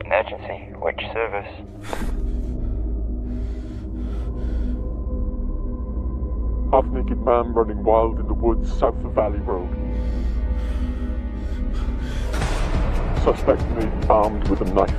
Emergency, which service? Half-naked man running wild in the woods south of Valley Road. Suspect may be armed with a knife.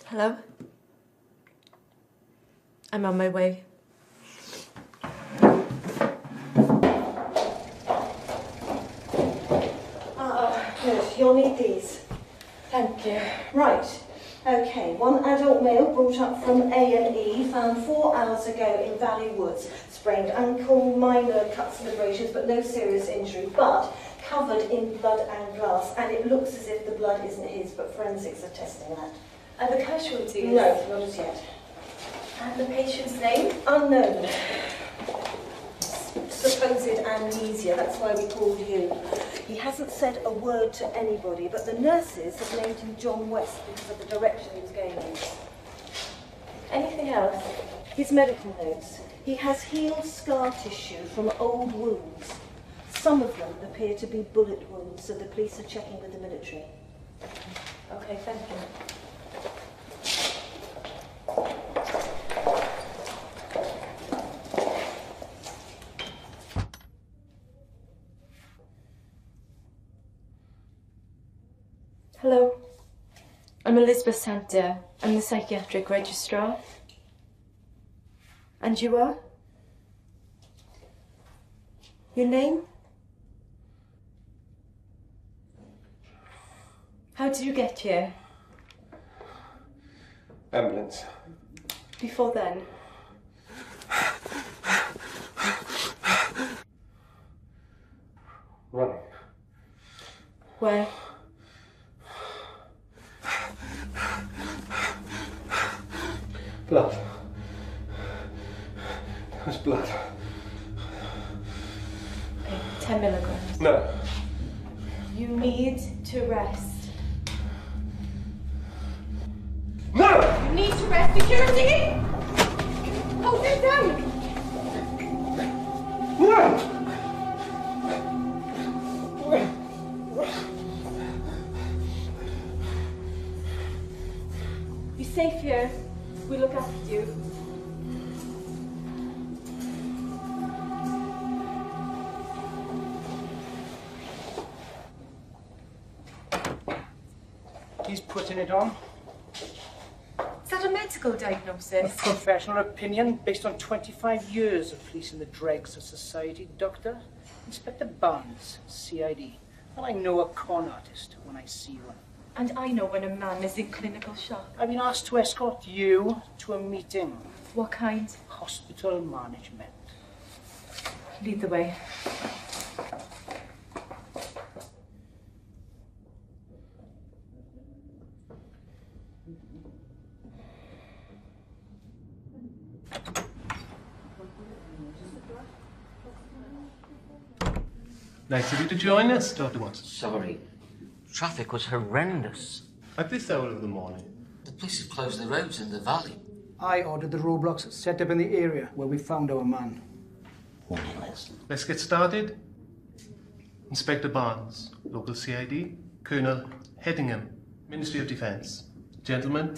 Hello? I'm on my way. Good. You'll need these. Thank you. Right. Okay. One adult male brought up from A&E, found 4 hours ago in Valley Woods. Sprained ankle, minor cuts and abrasions, but no serious injury. But covered in blood and glass, and it looks as if the blood isn't his, but forensics are testing that. Are the casualties? No, not as yet. And the patient's name? Unknown. Supposed amnesia, that's why we called you. He hasn't said a word to anybody, but the nurses have named him John West because of the direction he was going in. Anything else? His medical notes. He has healed scar tissue from old wounds. Some of them appear to be bullet wounds, so the police are checking with the military. Okay, thank you. Hello, I'm Elizabeth Santer. I'm the psychiatric registrar. And you are? Your name? How did you get here? Ambulance. Before then? Running. Where? Blood. There was blood. Okay, 10 milligrams. No. You need to rest. No! You need to rest. Security! Hold it down! No! You're safe here. We look after you. He's putting it on. Is that a medical A diagnosis? professional opinion based on 25 years of policing the dregs of society, Doctor. Inspector Barnes, CID. Well, I know a con artist when I see one. And I know when a man is in clinical shock. I've been asked to escort you to a meeting. What kind? Hospital management. Lead the way. Nice of you to join us, Dr. Watson. Sorry. Traffic was horrendous. At this hour of the morning. The police have closed the roads in the valley. I ordered the roadblocks set up in the area where we found our man. Warning list. Let's get started. Inspector Barnes, local CID. Colonel Headingham, Ministry of Defence. Gentlemen,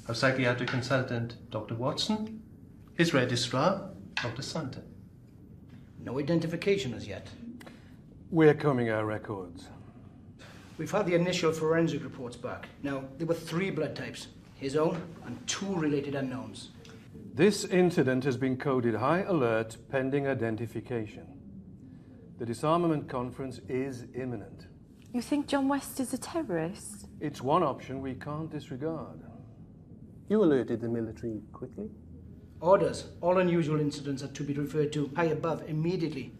our psychiatric consultant, Dr. Watson. His registrar, Dr. Santer. No identification as yet. We're combing our records. We've had the initial forensic reports back. Now, there were 3 blood types. His own and 2 related unknowns. This incident has been coded high alert pending identification. The disarmament conference is imminent. You think John West is a terrorist? It's one option we can't disregard. You alerted the military quickly? Orders. All unusual incidents are to be referred to high above immediately.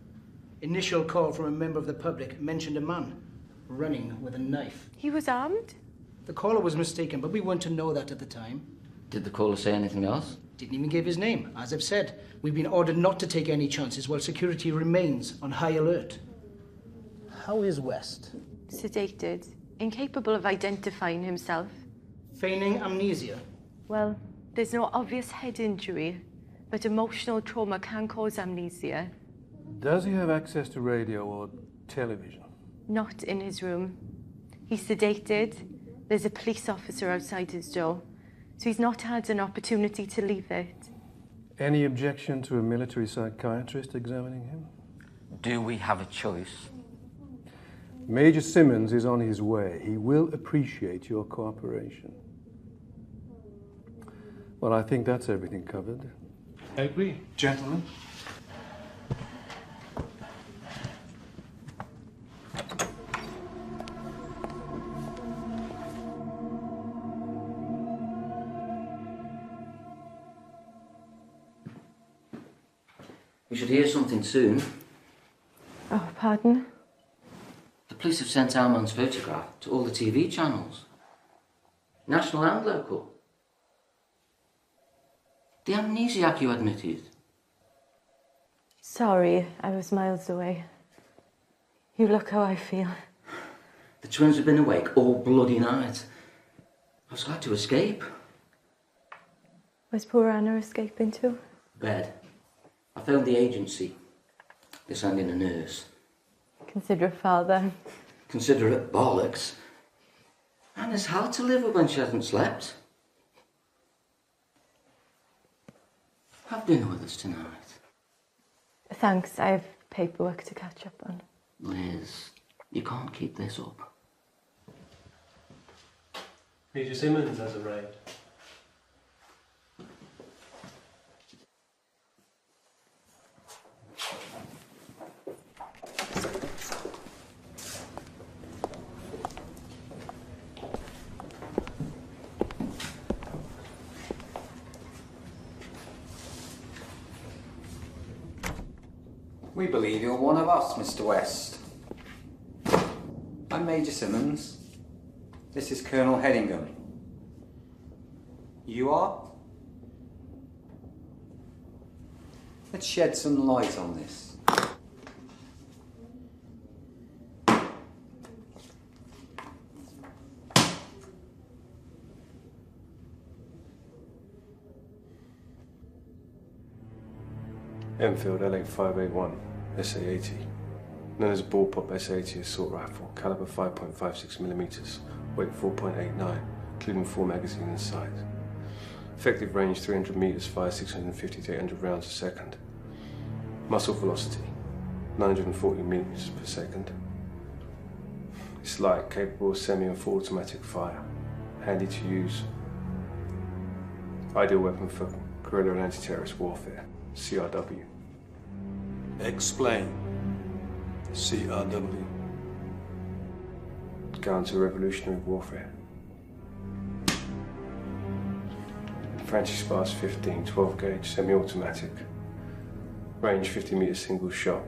Initial call from a member of the public mentioned a man running with a knife. He was armed? The caller was mistaken, but we weren't to know that at the time. Did the caller say anything else? Didn't even give his name. As I've said, we've been ordered not to take any chances while security remains on high alert. How is West? Sedated, incapable of identifying himself. Feigning amnesia. Well, there's no obvious head injury, but emotional trauma can cause amnesia. Does he have access to radio or television? Not in his room. He's sedated. There's a police officer outside his door, so he's not had an opportunity to leave it. Any objection to a military psychiatrist examining him? Do we have a choice? Major Simmons is on his way. He will appreciate your cooperation. Well, I think that's everything covered. I agree. Gentlemen. We should hear something soon. Oh, pardon? The police have sent our man's photograph to all the TV channels. National and local. The amnesiac you admitted. Sorry, I was miles away. You look how I feel. The twins have been awake all bloody night. I was glad to escape. Where's poor Anna escaping to? Bed. I phoned the agency. They're sending a nurse. Considerate father. Considerate bollocks. Anna's hard to live with when she hasn't slept. Have dinner with us tonight. Thanks, I have paperwork to catch up on. Liz, you can't keep this up. Major Simmons has arrived. We believe you're one of us, Mr. West. I'm Major Simmons. This is Colonel Headingham. You are? Let's shed some light on this. Enfield LA581, SA-80. Known as a bullpup SA-80 assault rifle, caliber 5.56mm, weight 4.89, including 4 magazines inside. Effective range 300 meters, fire 650 to 800 rounds a second. Muzzle velocity 940 meters per second. It's light, capable of semi and full automatic fire. Handy to use. Ideal weapon for guerrilla and anti-terrorist warfare. CRW. Explain. CRW. Counter-revolutionary warfare. Francis Bars 15, 12 gauge, semi-automatic. Range 50 meters, single shot.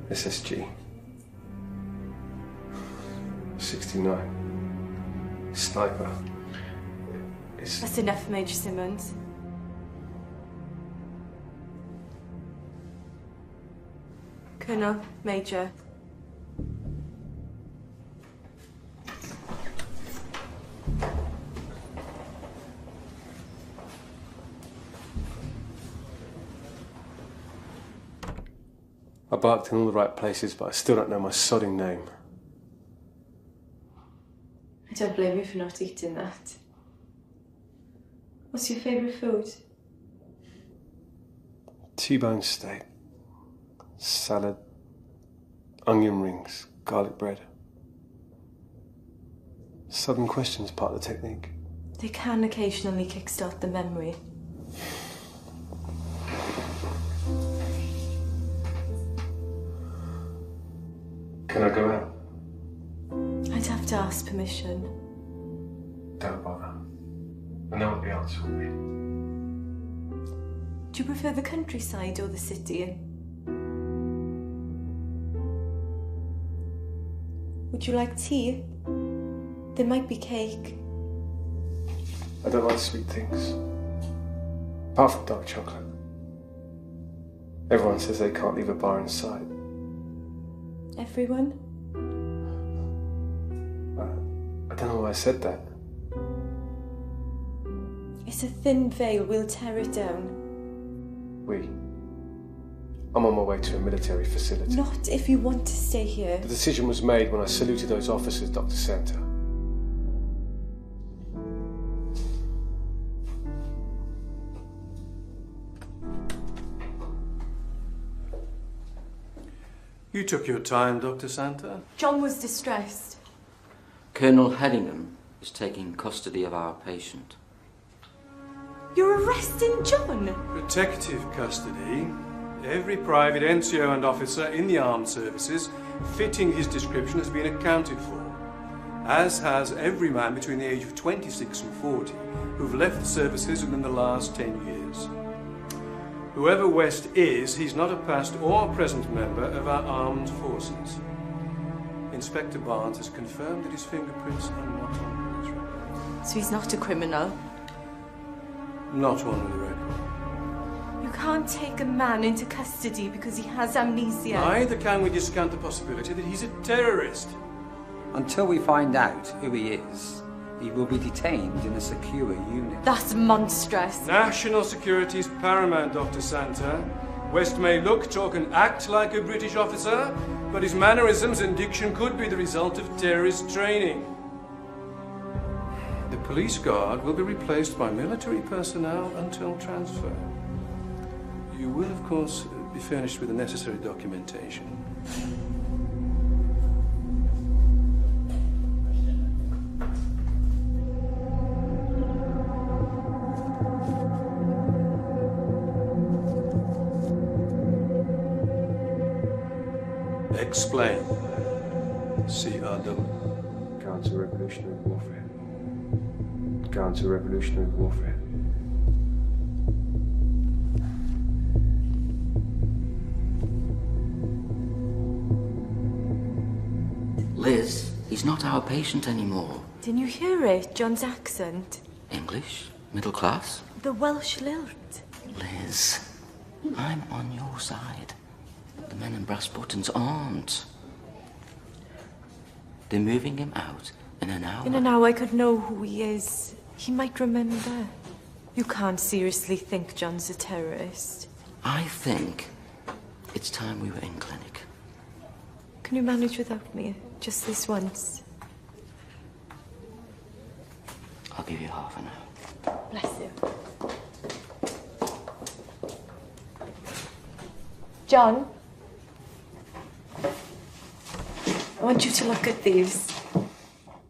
SSG. 69. Sniper. That's enough, Major Simmons. Colonel, Major. I barked in all the right places, but I still don't know my sodding name. I don't blame you for not eating that. What's your favourite food? T-bone steak, salad, onion rings, garlic bread. Sudden questions part of the technique. They can occasionally kickstart the memory. Can I go out? I'd have to ask permission. Don't bother. I know what the answer will be. Do you prefer the countryside or the city? Would you like tea? There might be cake. I don't like sweet things. Apart from dark chocolate. Everyone says they can't leave a bar in sight. Everyone? I don't know why I said that. It's a thin veil. We'll tear it down. I'm on my way to a military facility. Not if you want to stay here. The decision was made when I saluted those officers, Dr. Santer. You took your time, Dr. Santer. John was distressed. Colonel Hedingham is taking custody of our patient. You're arresting John? Protective custody. Every private, NCO and officer in the armed services fitting his description has been accounted for, as has every man between the age of 26 and 40 who've left the services within the last 10 years. Whoever West is, he's not a past or present member of our armed forces. Inspector Barnes has confirmed that his fingerprints are not on his record. So he's not a criminal? Not one with a record. You can't take a man into custody because he has amnesia. Neither can we discount the possibility that he's a terrorist. Until we find out who he is, he will be detained in a secure unit. That's monstrous. National security is paramount, Dr. Santer. West may look, talk and act like a British officer, but his mannerisms and diction could be the result of terrorist training. The police guard will be replaced by military personnel until transfer. You will, of course, be furnished with the necessary documentation. Explain. CRW. Counter-revolutionary warfare. Counter-revolutionary warfare. Liz, he's not our patient anymore. Didn't you hear it? John's accent. English? Middle class? The Welsh lilt. Liz, I'm on your side. The men in brass buttons aren't. They're moving him out in an hour. In an hour I could know who he is. He might remember. You can't seriously think John's a terrorist. I think it's time we were in clinic. Can you manage without me? Just this once? I'll give you half an hour. Bless you. John, I want you to look at these.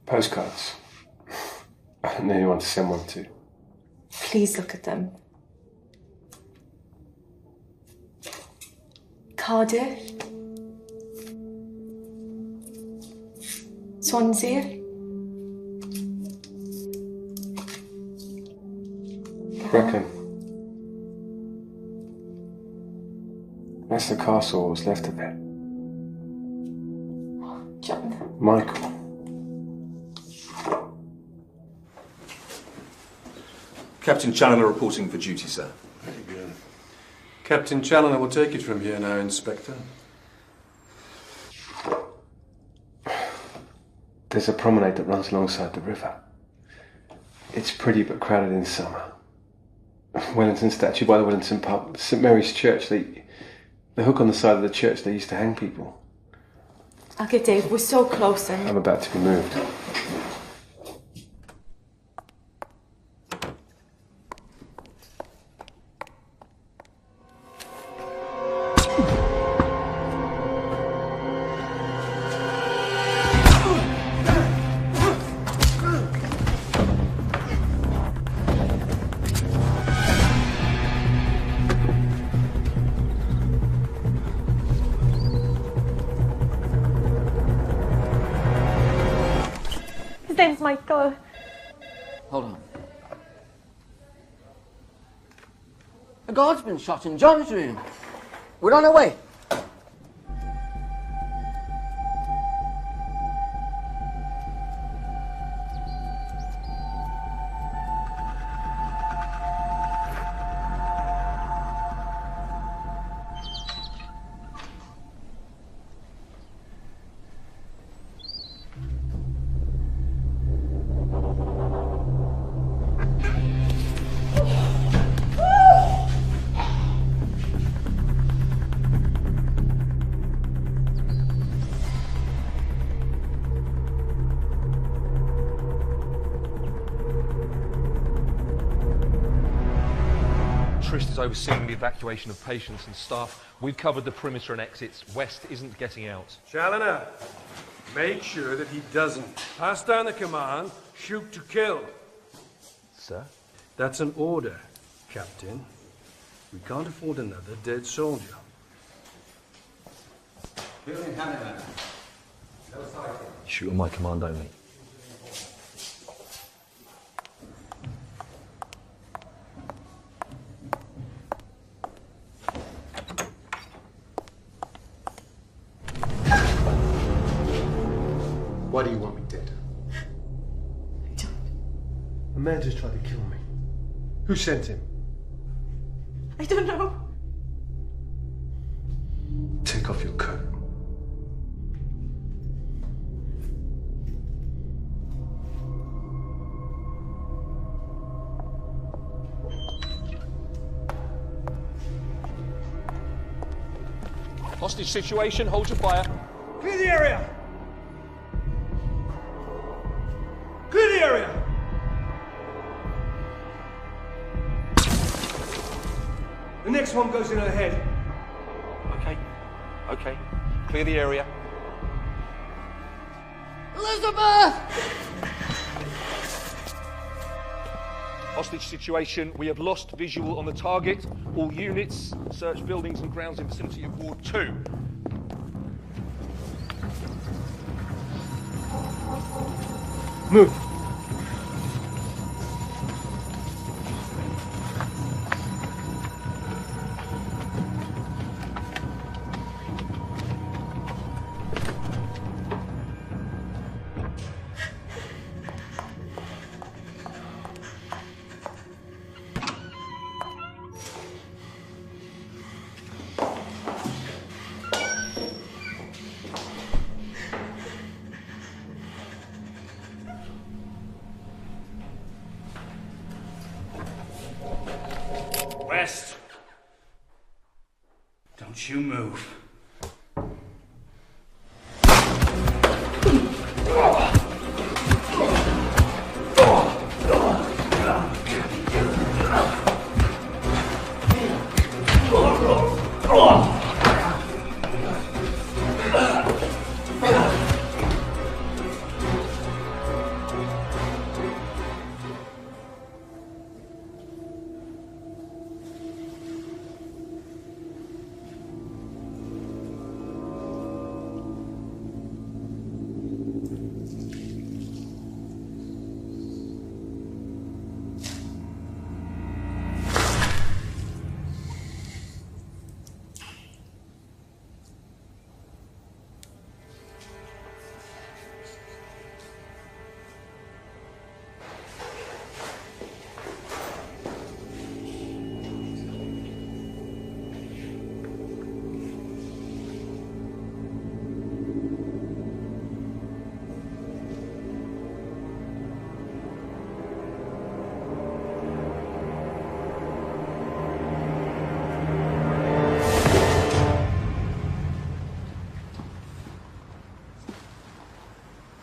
Postcards. I don't know anyone to send one to. Please look at them. Cardiff. Swansea. Brecon. That's the castle, what was left of it. John. Michael. Captain Challoner reporting for duty, sir. Very good. Captain Challoner will take it from here now, Inspector. There's a promenade that runs alongside the river. It's pretty but crowded in summer. Wellington statue by the Wellington pub, St Mary's Church, the hook on the side of the church they used to hang people. Okay, Dave, we're so close and... I'm about to be moved. His name's Michael. Hold on. A guard's been shot in John's room. We're on our way. Trist is overseeing the evacuation of patients and staff. We've covered the perimeter and exits. West isn't getting out. Challoner, make sure that he doesn't. Pass down the command, shoot to kill. Sir? That's an order, Captain. We can't afford another dead soldier. Shoot on my command only. Why do you want me dead? I don't. A man just tried to kill me. Who sent him? I don't know. Take off your coat. Hostage situation, hold your fire. Clear the area! Clear the area! The next one goes in ahead. Okay. Clear the area. Elizabeth! Hostage situation. We have lost visual on the target. All units, search buildings and grounds in vicinity of Ward 2. Move.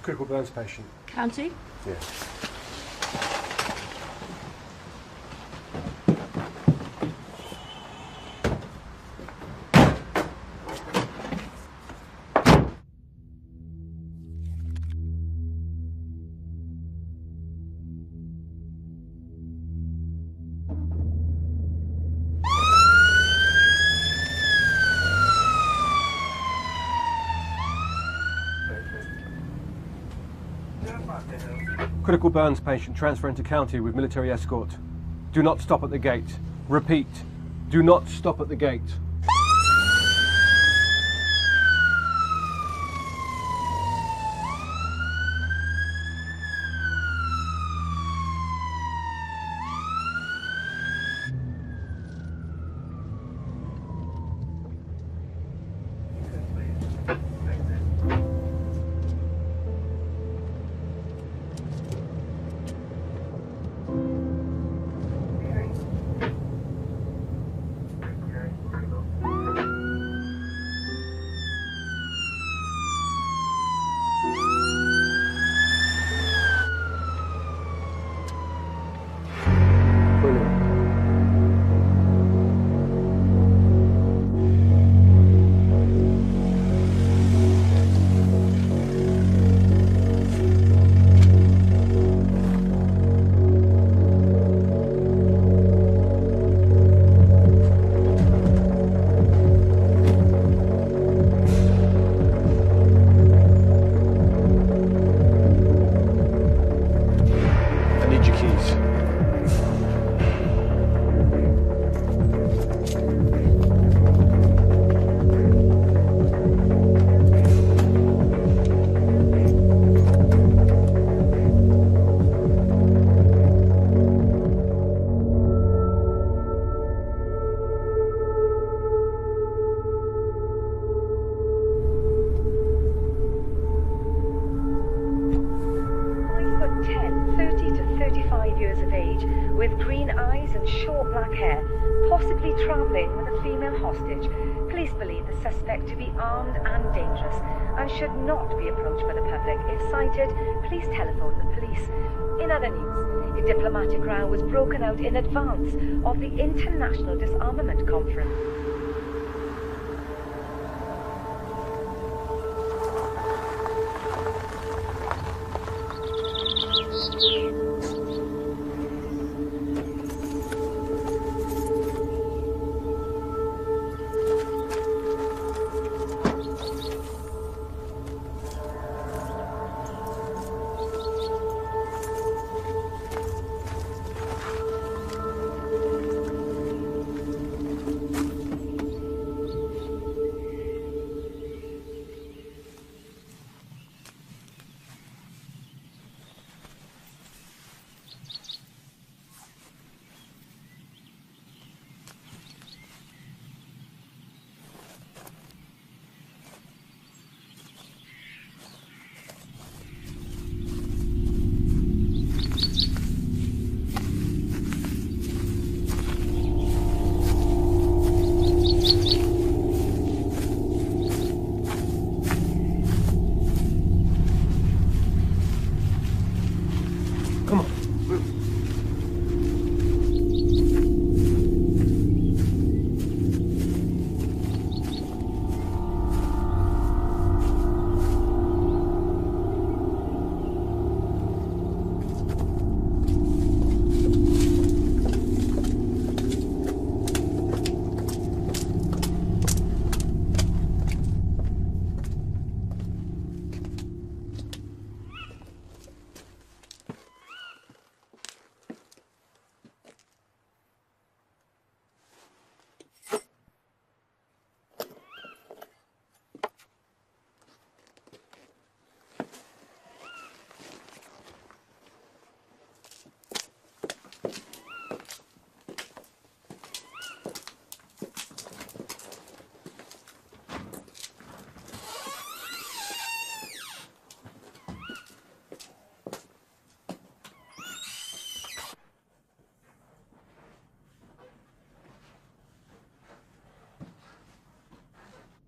Critical burns patient. County? Yeah. Critical burns patient transferring to county with military escort. Do not stop at the gate. Repeat, do not stop at the gate. Please telephone the police. In other news, a diplomatic row was broken out in advance of the International Disarmament Conference.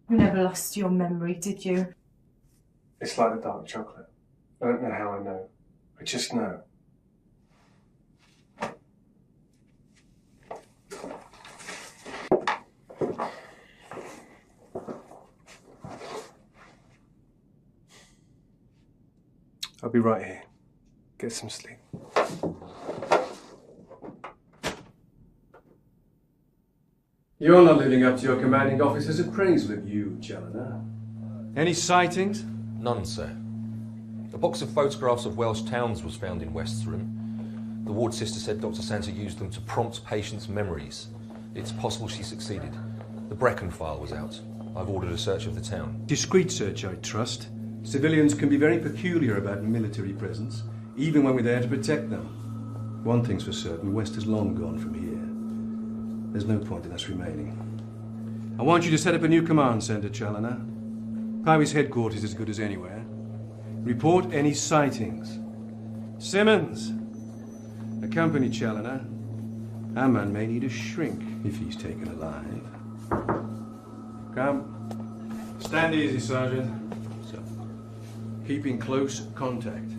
You never lost your memory, did you? It's like the dark chocolate. I don't know how I know. I just know. I'll be right here. Get some sleep. You're not living up to your commanding officer's appraisal of you, Challoner. Any sightings? None, sir. A box of photographs of Welsh towns was found in West's room. The ward sister said Dr. Santer used them to prompt patients' memories. It's possible she succeeded. The Brecon file was out. I've ordered a search of the town. Discreet search, I trust. Civilians can be very peculiar about military presence, even when we're there to protect them. One thing's for certain, West is long gone from here. There's no point in us remaining. I want you to set up a new command centre, Challoner. Powys headquarters is as good as anywhere. Report any sightings. Simmons, accompany Challoner. Our man may need a shrink if he's taken alive. Come. Stand easy, Sergeant. So, keep in close contact.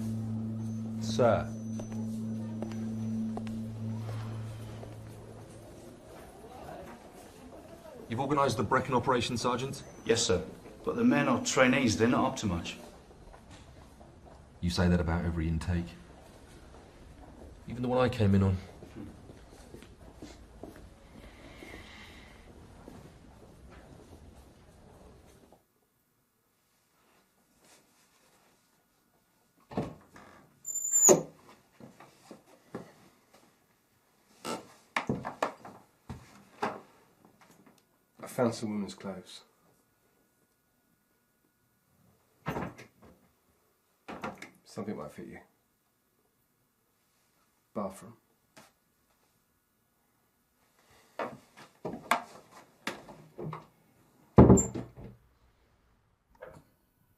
Sir. You've organised the Brecon operation, Sergeant? Yes, sir. But the men are trainees, they're not up to much. You say that about every intake. Even the one I came in on. I found some women's clothes. Something might fit you. Bathroom.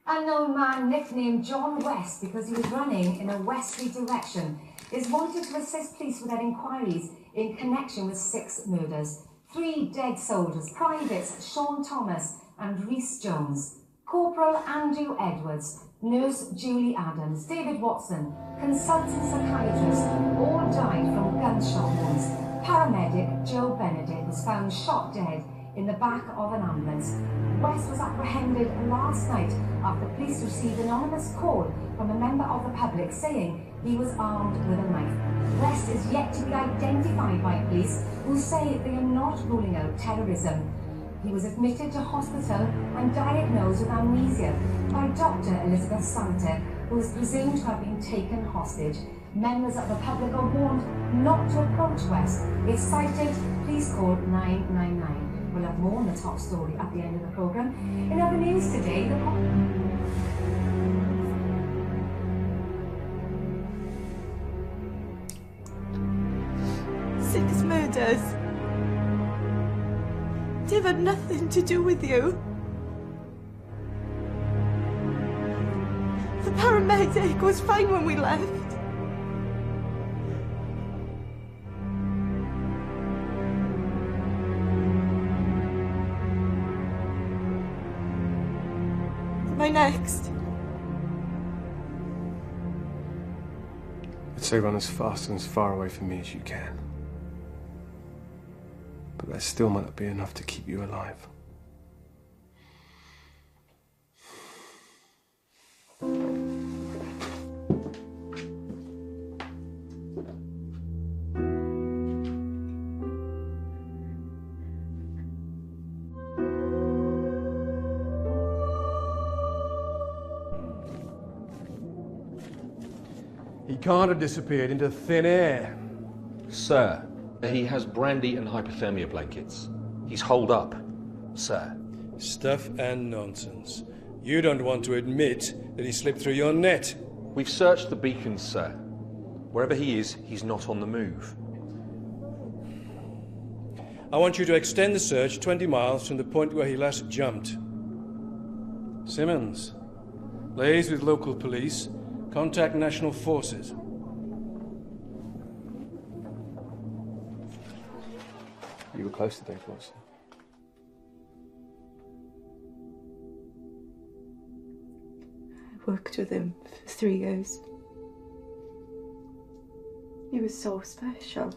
Unknown man nicknamed John West because he was running in a westerly direction is wanted to assist police with their inquiries in connection with 6 murders. 3 dead soldiers, privates Sean Thomas and Rhys Jones, Corporal Andrew Edwards, Nurse Julie Adams, David Watson, consultant psychiatrist, all died from gunshot wounds. Paramedic Joe Benedict was found shot dead in the back of an ambulance. West was apprehended last night after police received an anonymous call from a member of the public saying he was armed with a knife. West is yet to be identified by police, who say they are not ruling out terrorism. He was admitted to hospital and diagnosed with amnesia by Dr. Elizabeth Santer, who is presumed to have been taken hostage. Members of the public are warned not to approach West. If cited, please call 999. We'll have more on the top story at the end of the programme. In other news today, the 6 murders. They've had nothing to do with you. The paramedic was fine when we left. Am I next? I'd say run as fast and as far away from me as you can. But that still might not be enough to keep you alive. He can't have disappeared into thin air. Sir, he has brandy and hypothermia blankets. He's holed up, sir. Stuff and nonsense. You don't want to admit that he slipped through your net. We've searched the beacons, sir. Wherever he is, he's not on the move. I want you to extend the search 20 miles from the point where he last jumped. Simmons, liaise with local police. Contact national forces. You were close to Dave Watson. worked with him for 3 years. He was so special.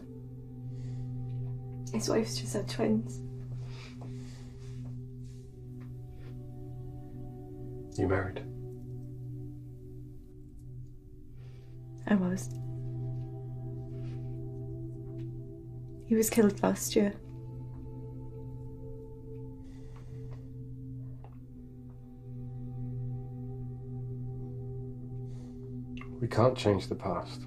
His wife's just had twins. You married? I was. He was killed last year. We can't change the past.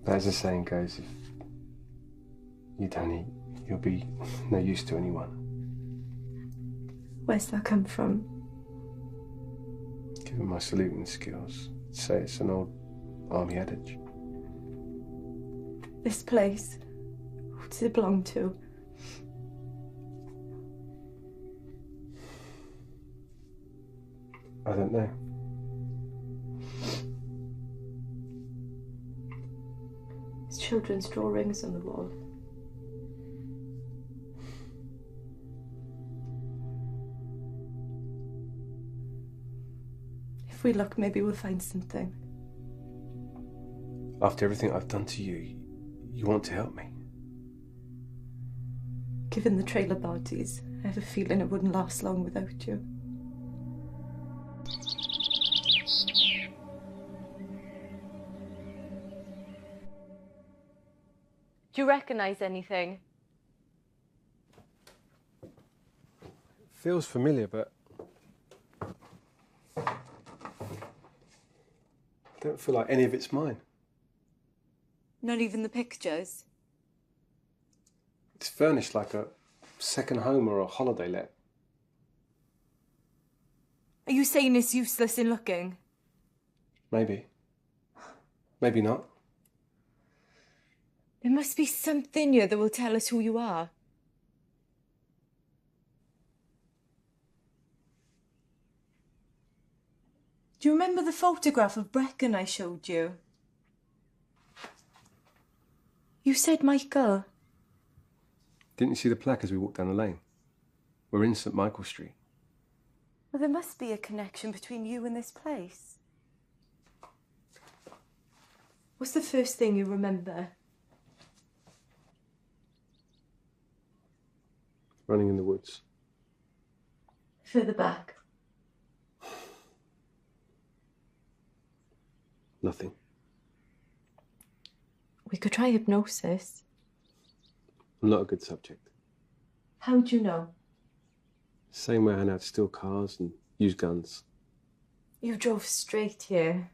But as the saying goes, if you don't eat, you'll be no use to anyone. Where's that come from? Given my saluting skills, I'd say it's an old army adage. This place, who does it belong to? I don't know. There's children's drawings on the wall. If we look, maybe we'll find something. After everything I've done to you, you want to help me? Given the trailer parties, I have a feeling it wouldn't last long without you. Do you recognise anything? Feels familiar, but I don't feel like any of it's mine. Not even the pictures? It's furnished like a second home or a holiday let. Are you saying it's useless in looking? Maybe. Maybe not. There must be something here that will tell us who you are. Do you remember the photograph of Brecon I showed you? You said Michael. Didn't you see the plaque as we walked down the lane? We're in St Michael Street. Well, there must be a connection between you and this place. What's the first thing you remember? Running in the woods. Further back. Nothing. We could try hypnosis. I'm not a good subject. How'd you know? Same way I know how to steal cars and use guns. You drove straight here.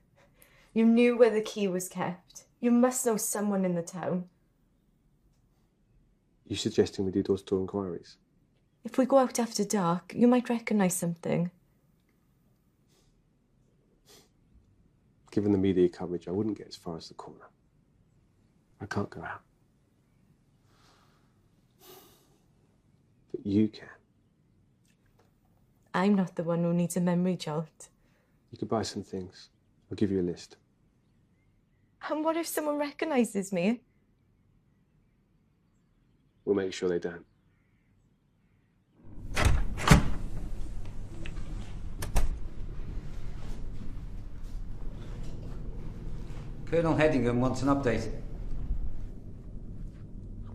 You knew where the key was kept. You must know someone in the town. You suggesting we do door-to-door inquiries? If we go out after dark, you might recognise something. Given the media coverage, I wouldn't get as far as the corner. I can't go out. But you can. I'm not the one who needs a memory jolt. You could buy some things. I'll give you a list. And what if someone recognises me? We'll make sure they don't. Colonel Headingham wants an update.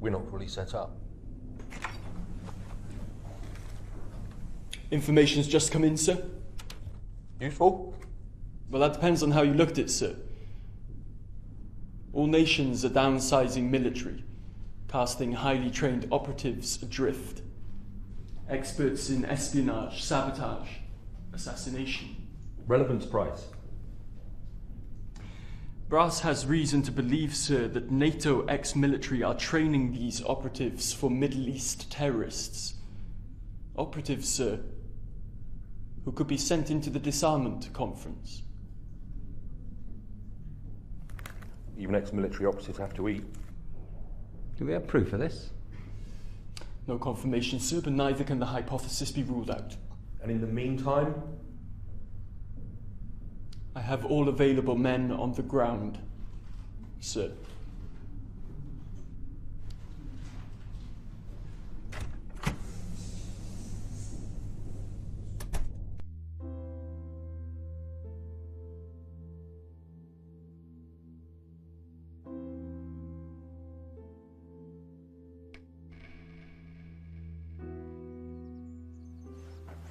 We're not fully set up. Information's just come in, sir. Useful? Well, that depends on how you looked at it, sir. All nations are downsizing military, casting highly trained operatives adrift. Experts in espionage, sabotage, assassination. Relevance price. Brass has reason to believe, sir, that NATO ex-military are training these operatives for Middle East terrorists. Operatives, sir, who could be sent into the disarmament conference. Even ex-military operatives have to eat. Do we have proof of this? No confirmation, sir, but neither can the hypothesis be ruled out. And in the meantime? I have all available men on the ground, sir.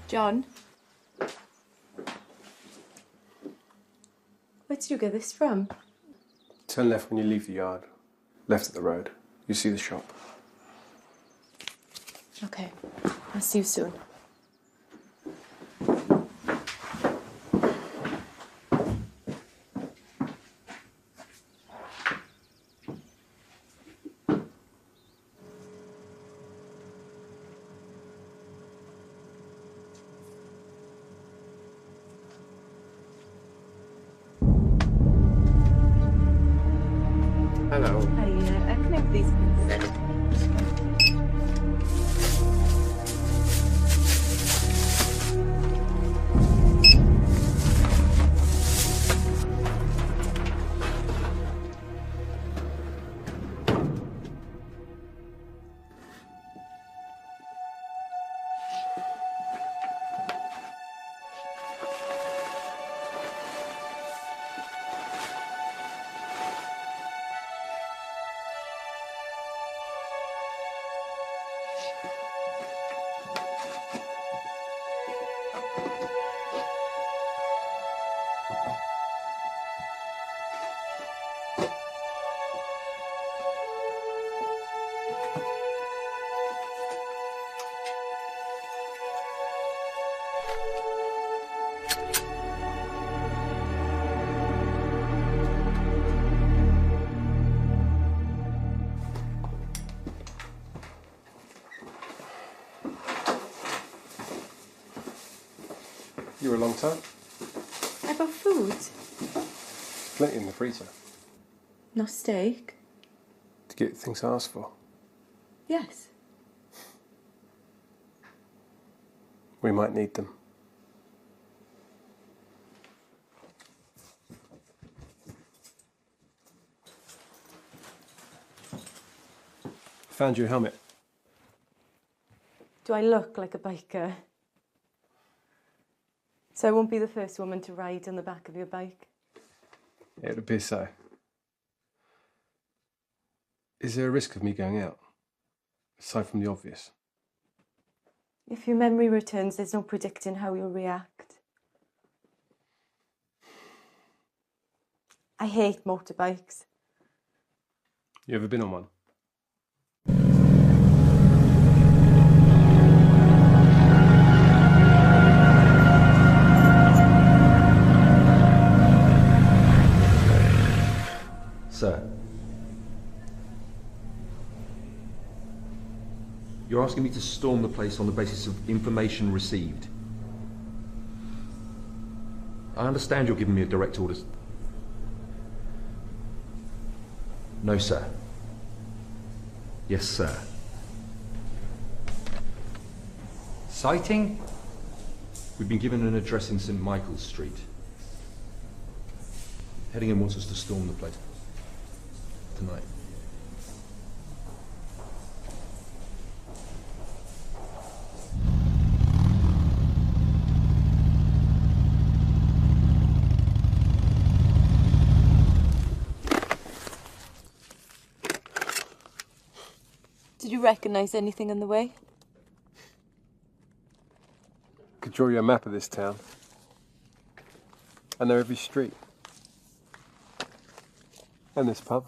John? Where did you get this from? Turn left when you leave the yard. Left at the road. You see the shop. Okay. I'll see you soon. Hello. Hi, can I please? You were a long time. I bought food. Plenty in the freezer. No steak? To get things I asked for. Yes. We might need them. Found your helmet. Do I look like a biker? So I won't be the first woman to ride on the back of your bike? It would appear so. Is there a risk of me going out? Aside from the obvious. If your memory returns, there's no predicting how you'll react. I hate motorbikes. You ever been on one? Sir, you're asking me to storm the place on the basis of information received. I understand you're giving me a direct order. No, sir. Yes, sir. Sighting? We've been given an address in St. Michael's Street. Headingham wants us to storm the place tonight. Did you recognise anything on the way? Could draw you a map of this town. I know every street. And this pub.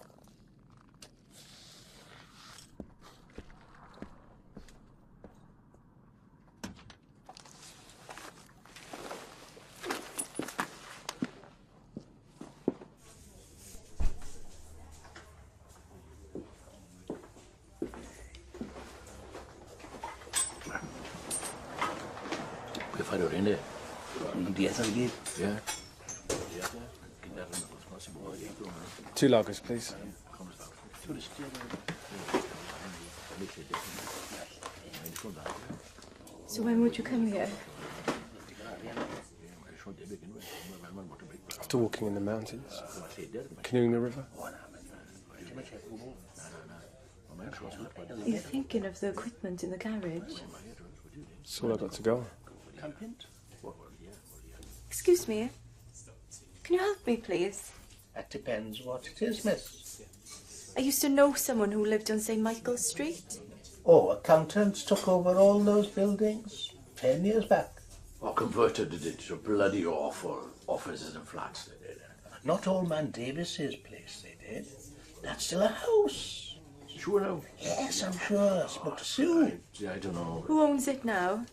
Yeah. 2 lagers, please. So when would you come here? After walking in the mountains, canoeing the river. Are you thinking of the equipment in the garage? That's all I've got to go on. Excuse me. Can you help me, please? That depends what it is, miss. I used to know someone who lived on St. Michael's Street. Oh, accountants took over all those buildings 10 years back. Or converted it into bloody awful offices and flats, they did. Not Old Man Davis's place, they did. That's still a house. Sure now? Yes, I'm sure. I spoke to Sue. I don't know. Who owns it now?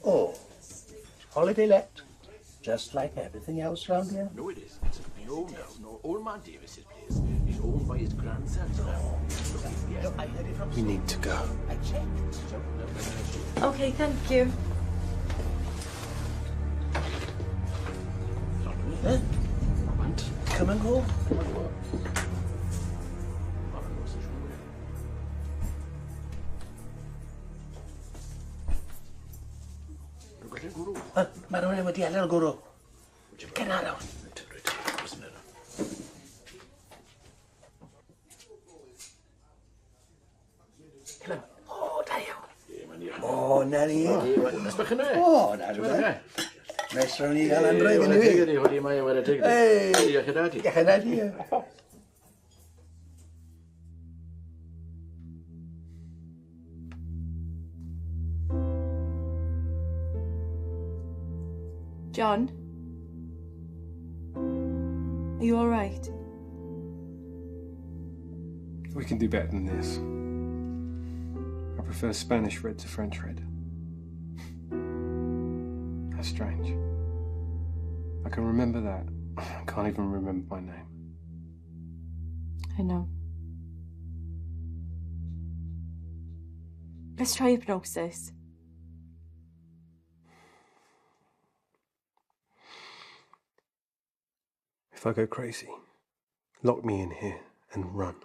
Oh, holiday let. Just like everything else round here. No, it isn't. No. Old Man Davis's place is owned by his grandson now. No, I heard it from We need to go. I checked. Okay, thank you. Huh? Come and go. Marone wedi adael gwrw. Genna nawr. O, da iawn. O, na ni. Nes bach yna? O, na rhywbeth. Nes rawn ni gael androedd yn Hei, hodi mae wedi tegid. Diolch yn adi. Diolch yn adi. John? Are you all right? We can do better than this. I prefer Spanish red to French red. That's strange. I can remember that. I can't even remember my name. I know. Let's try hypnosis. If I go crazy, lock me in here and run.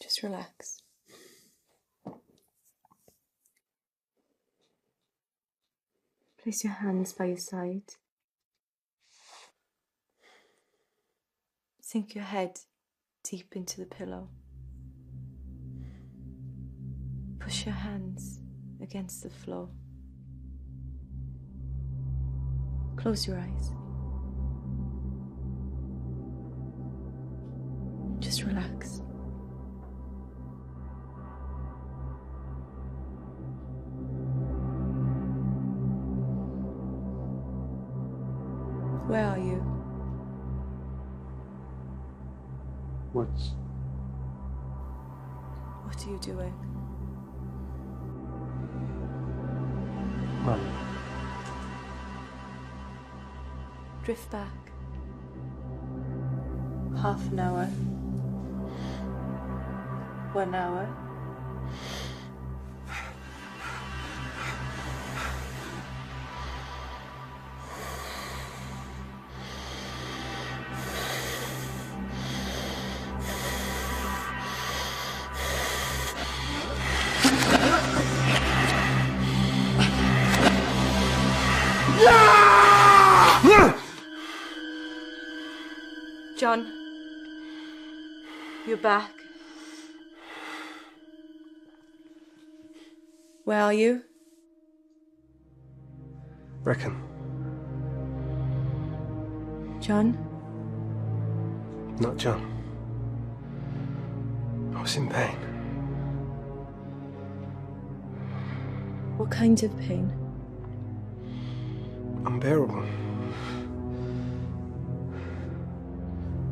Just relax. Place your hands by your side. Sink your head deep into the pillow. Push your hands against the floor. Close your eyes. Just relax. Where are you? What are you doing? Run. Drift back. Half an hour. 1 hour. John, you're back. Where are you? Brecon. John? Not John. I was in pain. What kind of pain? Unbearable.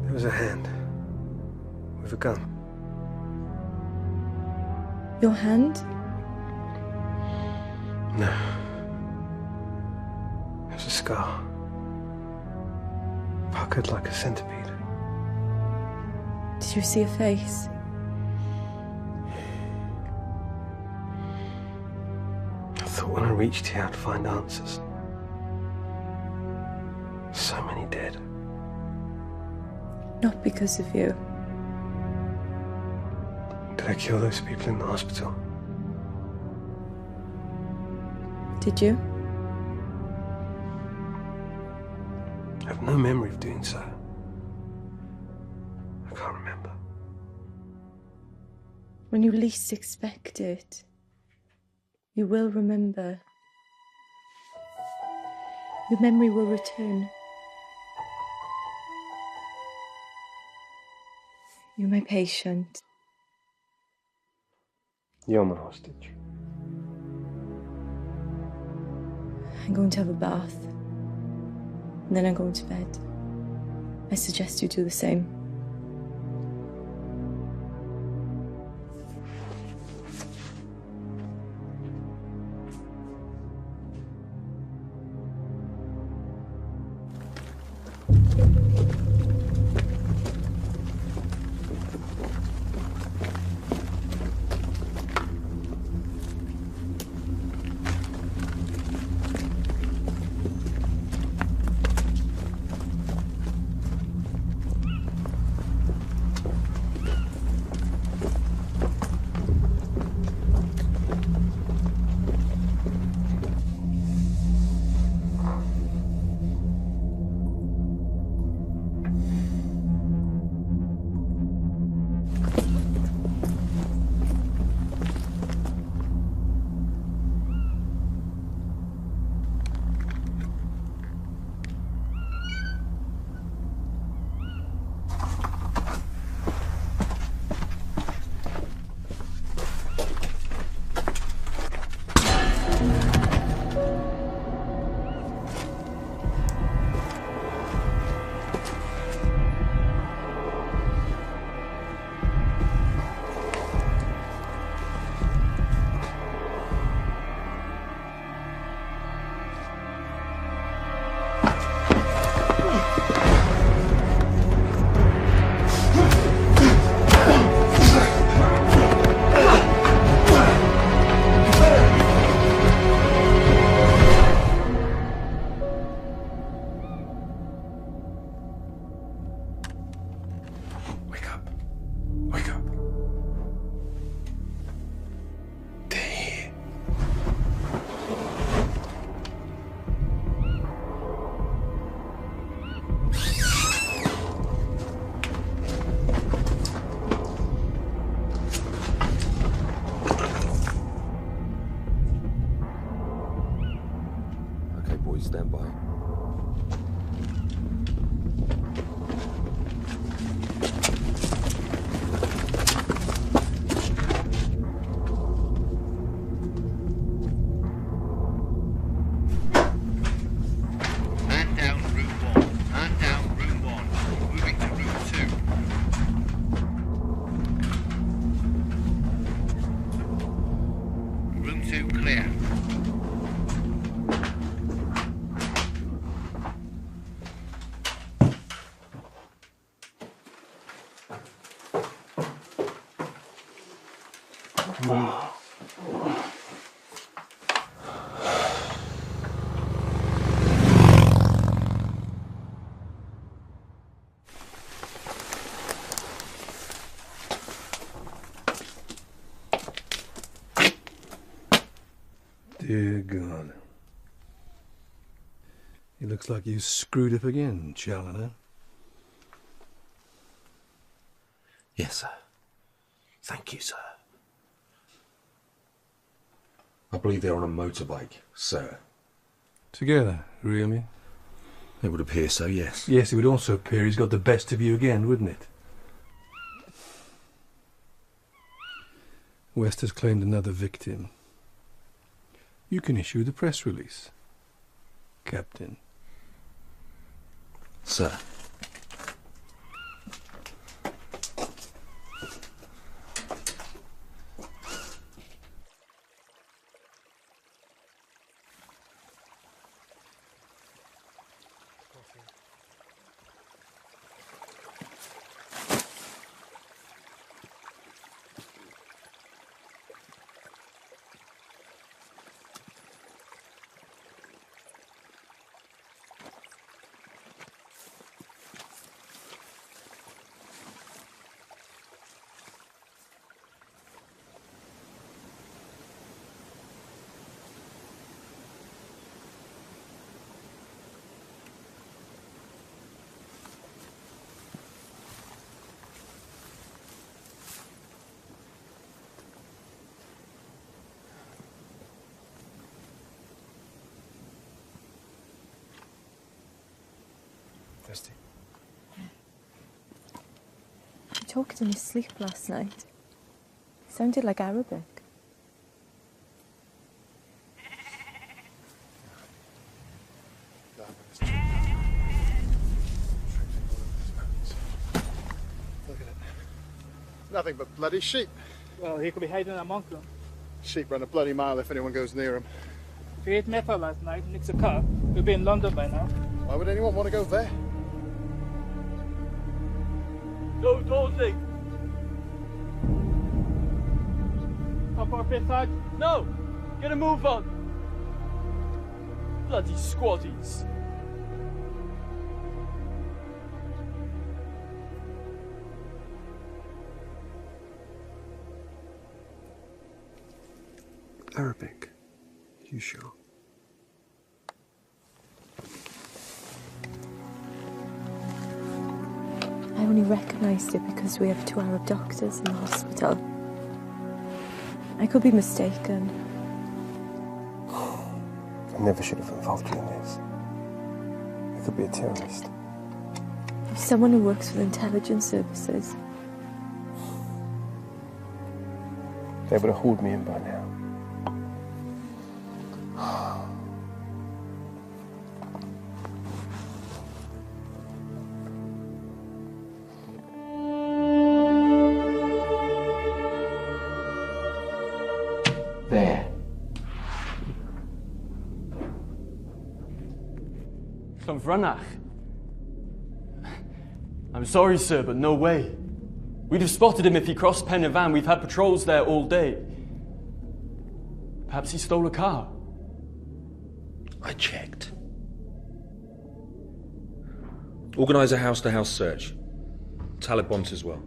There was a hand with a gun. Your hand? No. It was a scar. Puckered like a centipede. Did you see a face? I thought when I reached here I'd find answers. So many dead. Not because of you. Did I kill those people in the hospital? Did you? I have no memory of doing so. I can't remember. When you least expect it, you will remember. Your memory will return. You're my patient. You're my hostage. I'm going to have a bath. And then I'm going to bed. I suggest you do the same. Stand by. Man down room 1. Man down room 1. Moving to room 2. Room 2 clear. Dear God. It looks like you screwed up again, Challoner. Yes, sir. Thank you, sir. I believe they're on a motorbike, sir. Together, really? It would appear so, yes. Yes, it would also appear he's got the best of you again, wouldn't it? West has claimed another victim. You can issue the press release, Captain. Sir. He talked in his sleep last night. It sounded like Arabic. Nothing but bloody sheep. Well, he could be hiding amongst them. Sheep run a bloody mile if anyone goes near them. If he ate metal last night and nicks a car, he'll be in London by now. Why would anyone want to go there? Go, Dorsey! Up our fifth side? No! Get a move on! Bloody squaddies. Arabic. You sure? I only recognised it because we have 2 Arab doctors in the hospital. I could be mistaken. I never should have involved you in this. I could be a terrorist. If someone who works for the intelligence services. They would have hauled me in by now. There. Llanfrynach. I'm sorry, sir, but no way. We'd have spotted him if he crossed Pen y Fan. We've had patrols there all day. Perhaps he stole a car. I checked. Organise a house-to-house search. Talibont as well.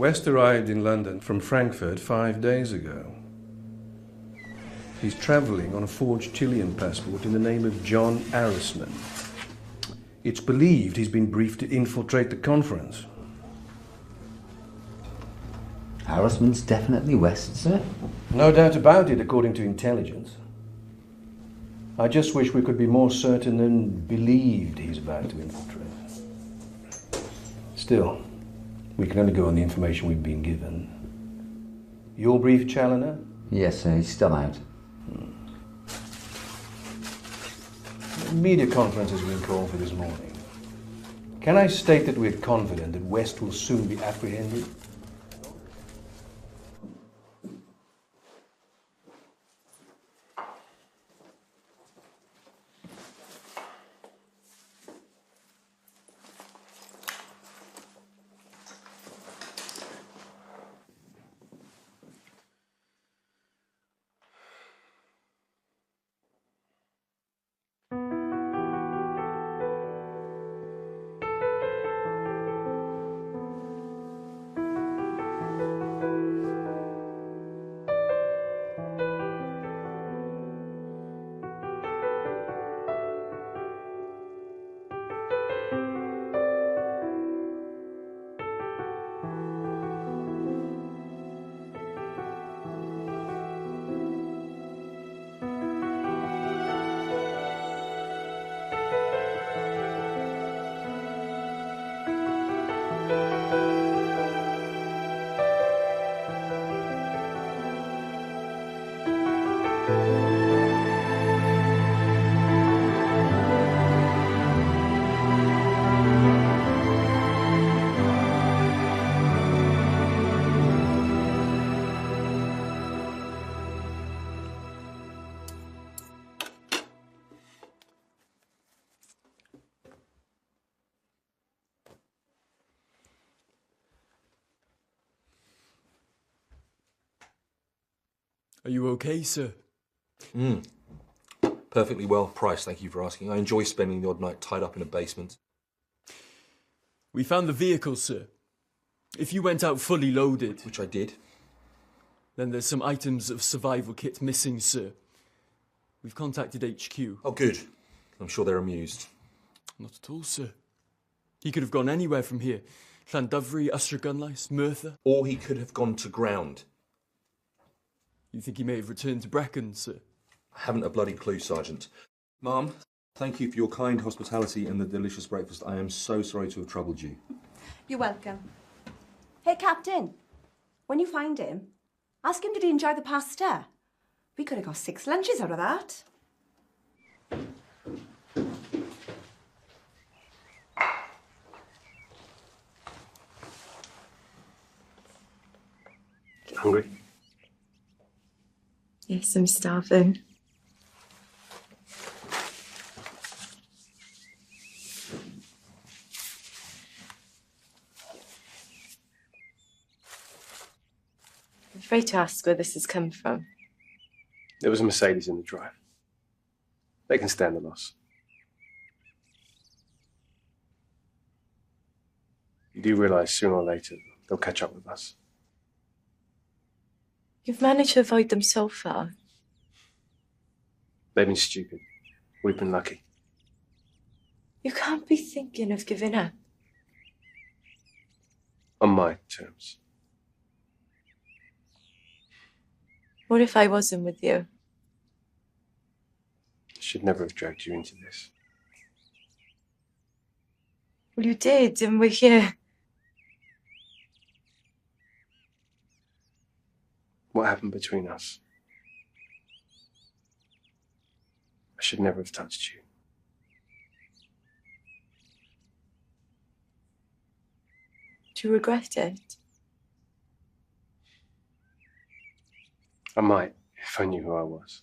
West arrived in London from Frankfurt 5 days ago. He's travelling on a forged Chilean passport in the name of John Arrisman. It's believed he's been briefed to infiltrate the conference. Arrisman's definitely West, sir? No doubt about it, according to intelligence. I just wish we could be more certain than believed he's about to infiltrate. Still, we can only go on the information we've been given. Your brief, Challoner? Yes, sir, he's still out. The media conference has been called for this morning. Can I state that we're confident that West will soon be apprehended? Are you okay, sir? Perfectly well priced, thank you for asking. I enjoy spending the odd night tied up in a basement. We found the vehicle, sir. If you went out fully loaded... Which I did. Then there's some items of survival kit missing, sir. We've contacted HQ. Oh, good. I'm sure they're amused. Not at all, sir. He could have gone anywhere from here. Llanddyfri, Ystrad, Merthyr. Or he could have gone to ground. You think he may have returned to Brecon, sir? I haven't a bloody clue, Sergeant. Ma'am, thank you for your kind hospitality and the delicious breakfast. I am so sorry to have troubled you. You're welcome. Hey, Captain, when you find him, ask him did he enjoy the pasta? We could have got 6 lunches out of that. Hungry? Yes, I'm starving. I'm afraid to ask where this has come from. There was a Mercedes in the drive. They can stand the loss. You do realise sooner or later they'll catch up with us. You've managed to avoid them so far. They've been stupid. We've been lucky. You can't be thinking of giving up. On my terms. What if I wasn't with you? I should never have dragged you into this. Well, you did, and we're here. What happened between us? I should never have touched you. Do you regret it? I might, if I knew who I was.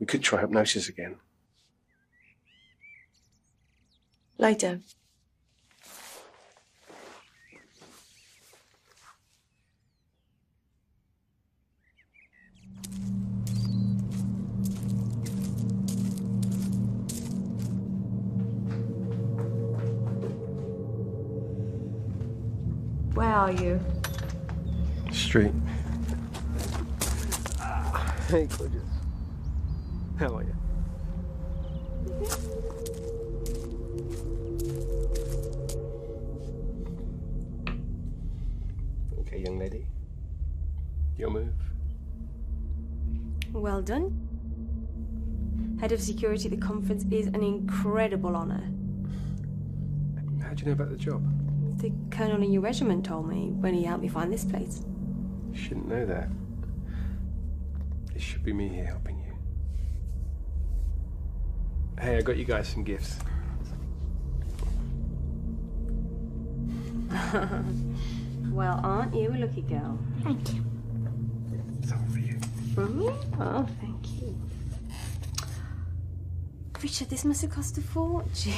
We could try hypnosis again. Lie down. Where are you? Street. Hey, gorgeous. How are you? Okay, young lady. Your move. Well done. Head of security at the conference is an incredible honour. How do you know about the job? The colonel in your regiment told me when he helped me find this place. You shouldn't know that. It should be me here helping you. Hey, I got you guys some gifts. Well, aren't you a lucky girl? Thank you. Something for you. From me? Oh, thank you. Richard, this must have cost a fortune.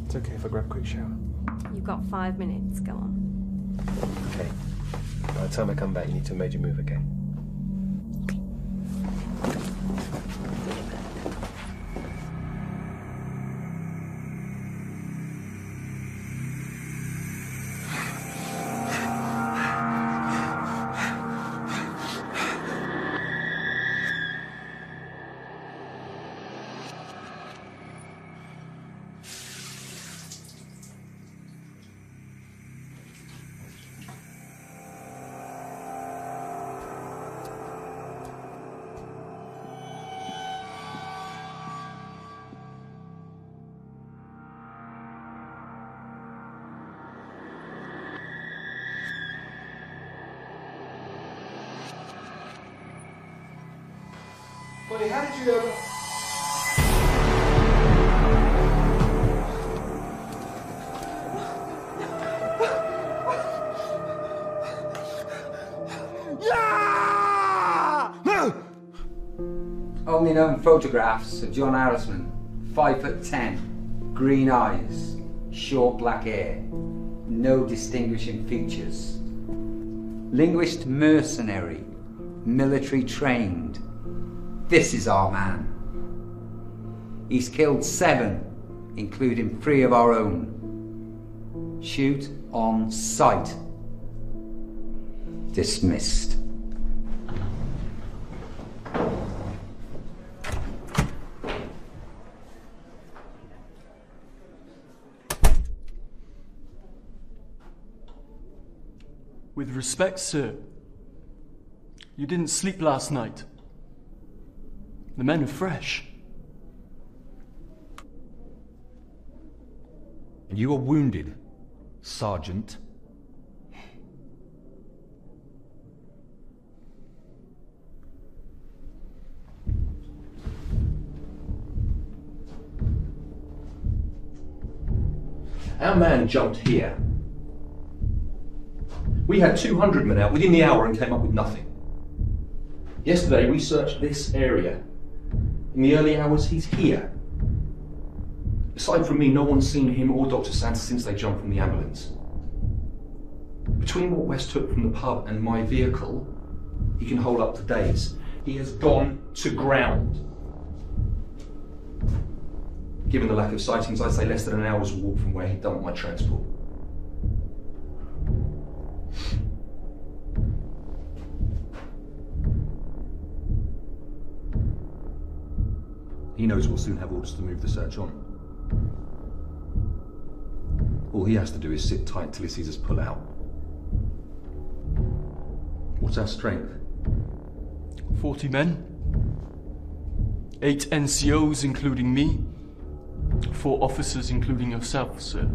It's okay if I grab a quick shower. You've got 5 minutes. Go on. Okay. By the time I come back, you need to have made your move, okay? Buddy, how did you ever... Only known photographs of John Harrisman, 5'10", green eyes, short black hair, no distinguishing features. Linguist mercenary, military trained. This is our man. He's killed 7, including 3 of our own. Shoot on sight. Dismissed. With respect, sir, you didn't sleep last night. The men are fresh. And you are wounded, Sergeant. Our man jumped here. We had 200 men out within the hour and came up with nothing. Yesterday we searched this area. In the early hours, he's here. Aside from me, no one's seen him or Dr. Santer since they jumped from the ambulance. Between what West took from the pub and my vehicle, he can hold up to days. He has gone to ground. Given the lack of sightings, I'd say less than an hour's walk from where he dumped my transport. He knows we'll soon have orders to move the search on. All he has to do is sit tight till he sees us pull out. What's our strength? 40 men. 8 NCOs, including me. 4 officers, including yourself, sir.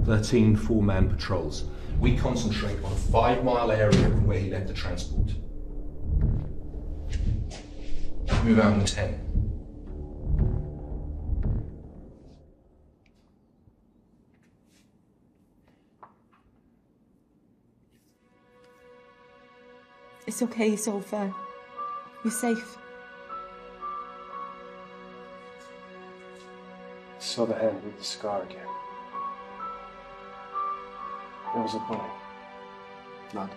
13 4-man patrols. We concentrate on a 5-mile area from where he left the transport. Move out in 10. It's okay, it's over. You're safe. Saw the hand with the scar again. There was a bullet. Blood.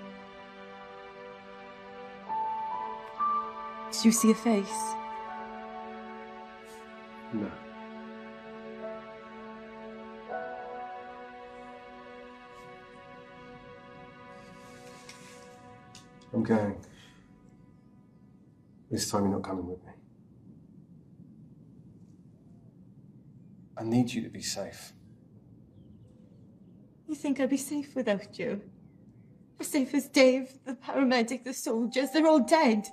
Did you see a face? No. I'm going. This time you're not coming with me. I need you to be safe. You think I'd be safe without you? As safe as Dave, the paramedic, the soldiers, they're all dead.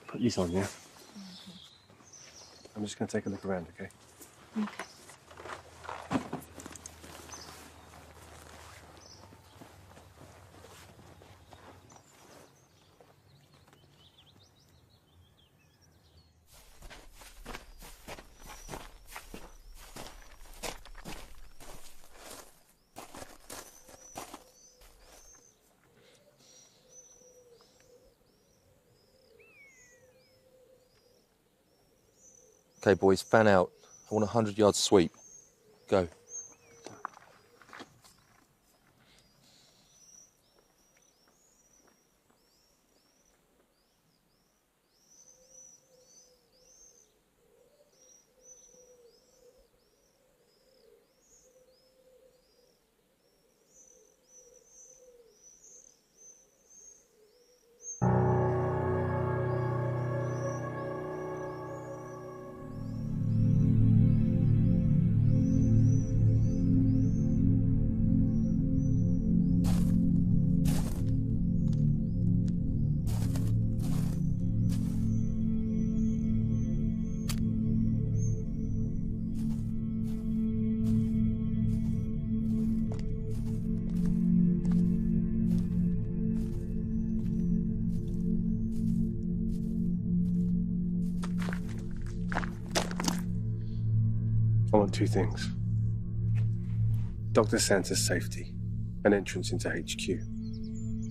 Put these on, yeah? I'm just going to take a look around, okay? Okay. Okay, boys, fan out. I want a 100-yard sweep. Go. I want two things. Dr. Santer's safety and entrance into HQ.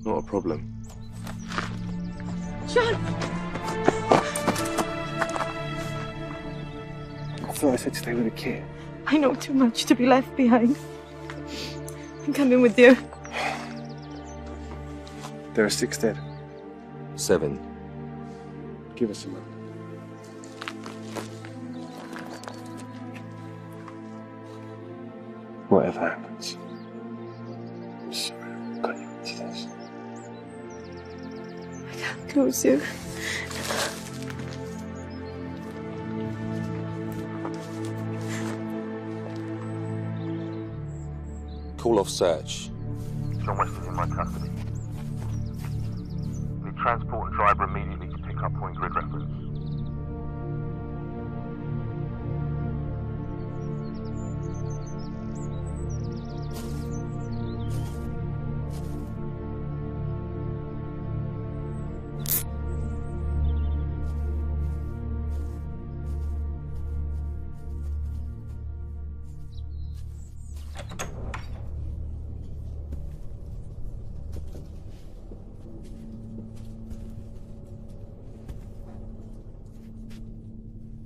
Not a problem. John! I thought I said stay with the kid. I know too much to be left behind. I'm coming with you. There are 6 dead. 7. Give us a moment. Whatever happens, I'm sorry I got you into this. I can't lose you. Call off search. John West is in my custody. Need transport and driver immediately to pick up point grid reference.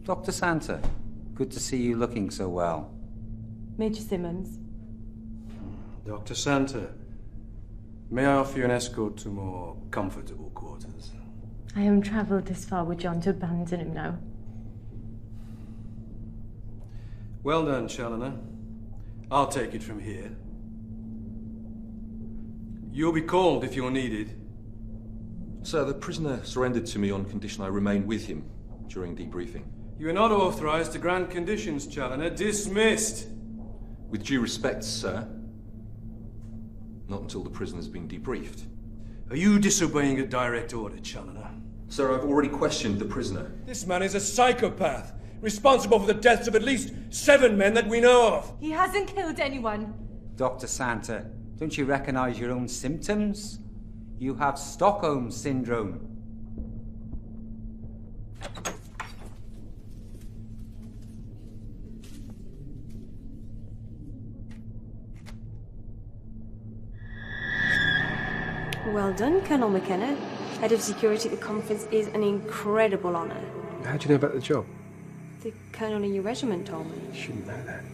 Dr. Santer, good to see you looking so well. Major Simmons. Dr. Santer, may I offer you an escort to more comfortable quarters? I haven't travelled this far with John to abandon him now. Well done, Challoner. I'll take it from here. You'll be called if you're needed. Sir, the prisoner surrendered to me on condition I remain with him during debriefing. You are not authorized to grant conditions, Challoner. Dismissed. With due respect, sir. Not until the prisoner's been debriefed. Are you disobeying a direct order, Challoner? Sir, I've already questioned the prisoner. This man is a psychopath, responsible for the deaths of at least 7 men that we know of. He hasn't killed anyone. Dr. Santer, don't you recognise your own symptoms? You have Stockholm Syndrome. Well done, Colonel McKenna. Head of security at the conference is an incredible honour. How do you know about the job? The colonel in your regiment told me. You shouldn't know that.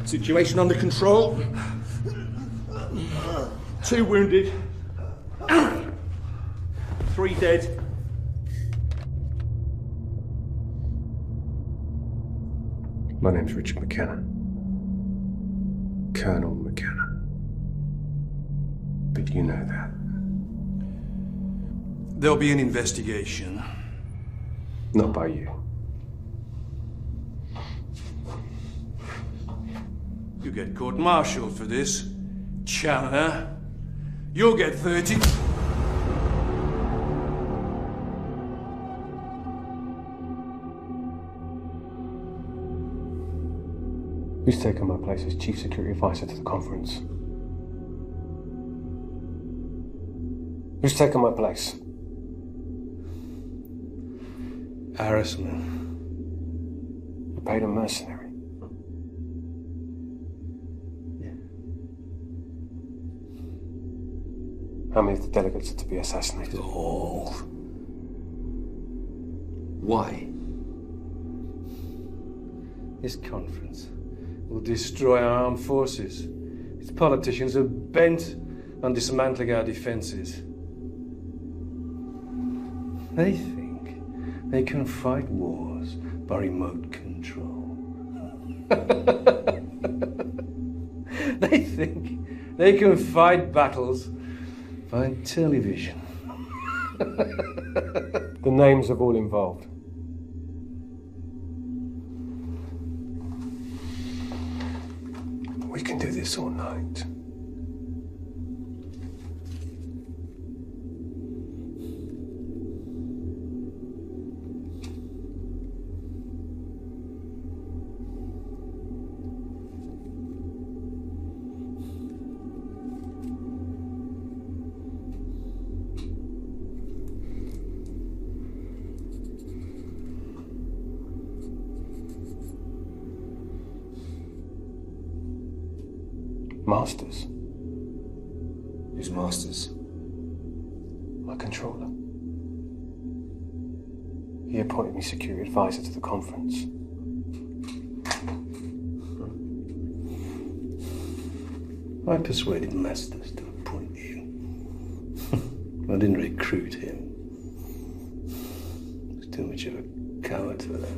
Situation under control. 2 wounded. 3 dead. My name's Richard McKenna. Colonel McKenna. But you know that. There'll be an investigation. Not by you. You get court-martialed for this, Challoner. You'll get 30. Who's taken my place as Chief Security Advisor to the conference? Who's taken my place? Harrisman. You paid a mercenary. How many of the delegates are to be assassinated? All. Why? This conference will destroy our armed forces. Its politicians are bent on dismantling our defences. They think they can fight wars by remote control. They think they can fight battles by television. The names of all involved. We can do this all night. Masters? Who's Masters? My controller. He appointed me security advisor to the conference. I persuaded Masters to appoint you. I didn't recruit him. He's too much of a coward for that.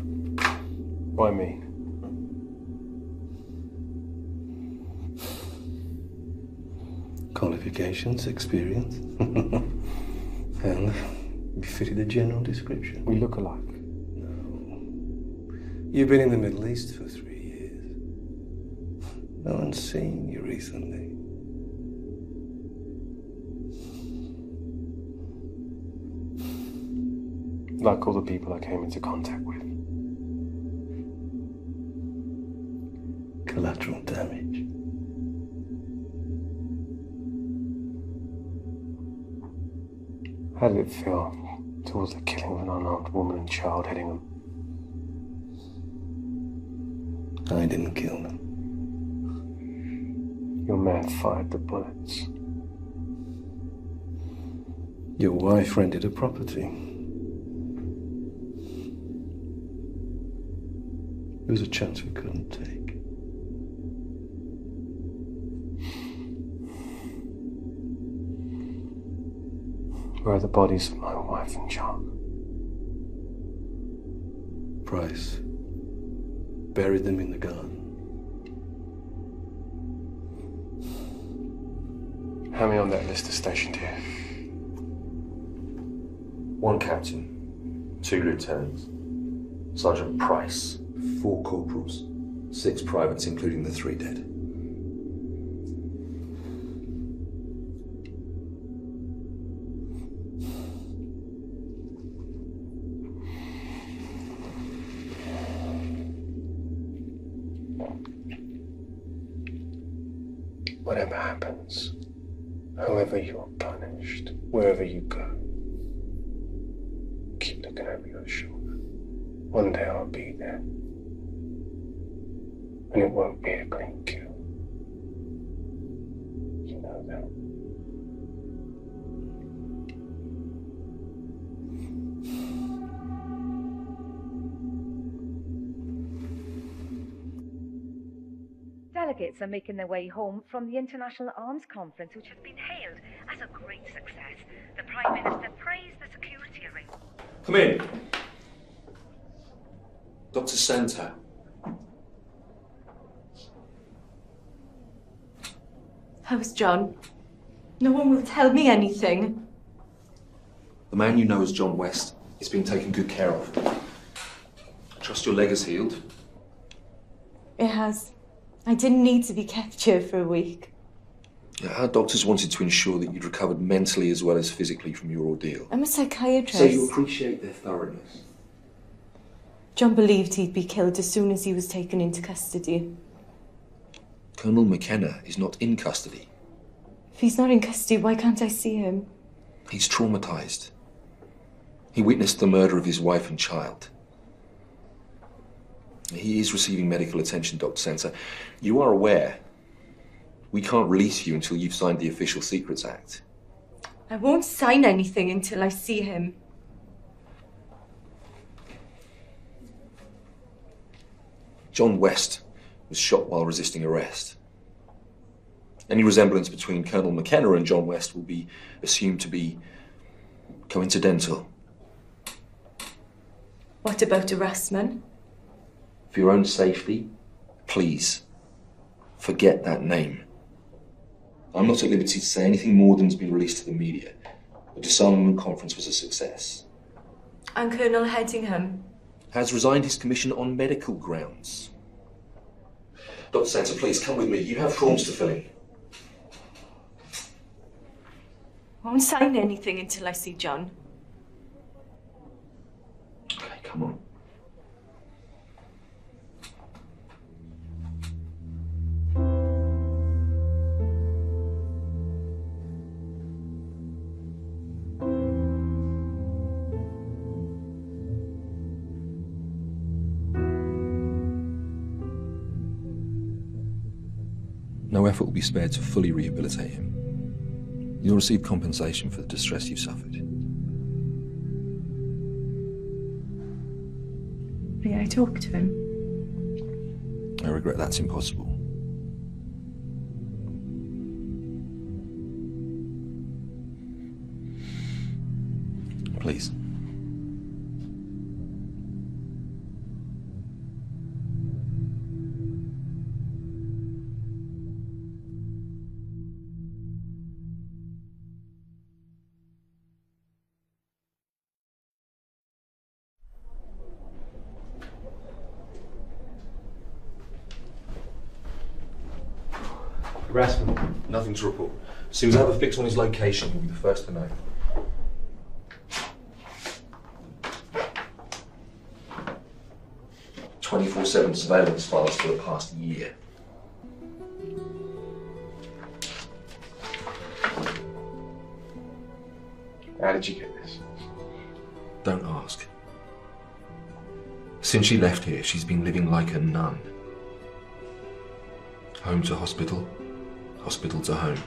Why me? Qualifications, experience. And you fitted the general description. We look alike. You've been in the Middle East for 3 years. No one's seen you recently. Like all the people I came into contact with. Collateral damage. How did it feel towards the killing of an unarmed woman and child heading them? I didn't kill them. Your man fired the bullets. Your wife rented a property. It was a chance we couldn't take. Where are the bodies of my wife and child? Price buried them in the garden. How many on that list are stationed here? 1 captain, 2 lieutenants, Sergeant Price, 4 corporals, 6 privates, including the 3 dead. Whatever happens, however you are punished, wherever you go, keep looking over your shoulder. One day I'll be there. And it won't be a clean kill. You know that. Delegates are making their way home from the International Arms Conference, which has been hailed as a great success. The Prime Minister praised the security arrangements. Come in. Dr. Santer. How's John? No one will tell me anything. The man you know as John West is being taken good care of. I trust your leg has healed. It has. I didn't need to be kept here for a week. Our doctors wanted to ensure that you'd recovered mentally as well as physically from your ordeal. I'm a psychiatrist. So you appreciate their thoroughness. John believed he'd be killed as soon as he was taken into custody. Colonel McKenna is not in custody. If he's not in custody, why can't I see him? He's traumatized. He witnessed the murder of his wife and child. He is receiving medical attention, Dr. Santer. You are aware we can't release you until you've signed the Official Secrets Act. I won't sign anything until I see him. John West was shot while resisting arrest. Any resemblance between Colonel McKenna and John West will be assumed to be coincidental. What about Erasmus? For your own safety, please, forget that name. I'm not at liberty to say anything more than's been released to the media. The disarmament conference was a success. And Colonel Headingham? Has resigned his commission on medical grounds. Dr. Santer, please, come with me. You have forms to fill in. I won't sign anything until I see John. Okay, come on. No effort will be spared to fully rehabilitate him. You'll receive compensation for the distress you've suffered. May I talk to him? I regret that's impossible. Please. Harassment. Nothing to report. As soon as I have a fix on his location, you'll be the first to know. "24/7 surveillance files for the past year." How did you get this? Don't ask. Since she left here, she's been living like a nun. Home to hospital, hospital to home.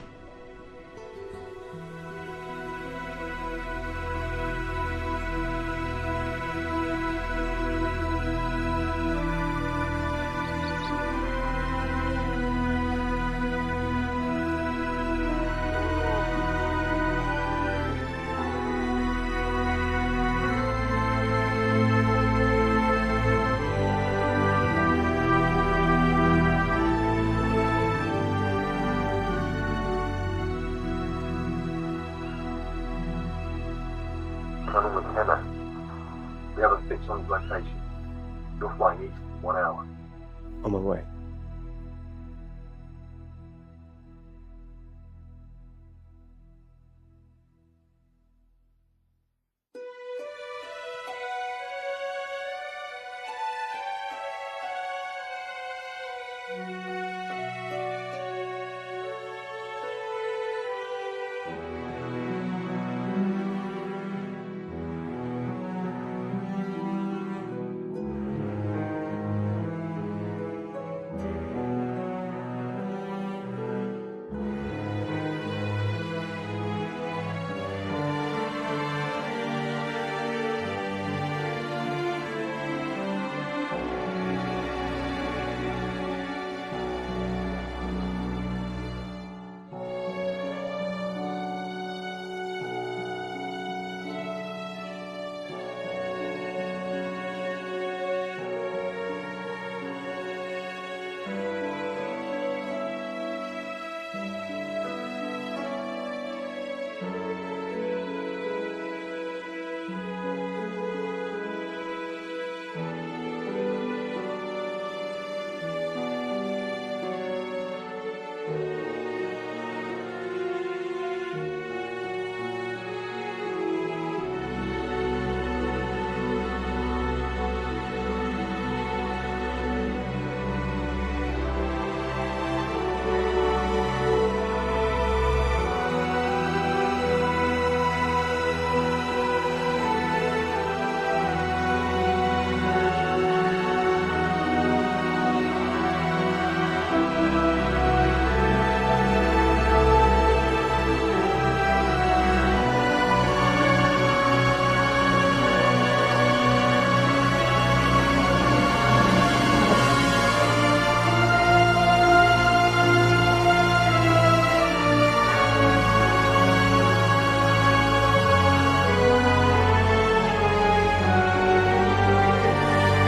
Colonel McKenna, we have a fix on his location. You're flying east in 1 hour. On my way.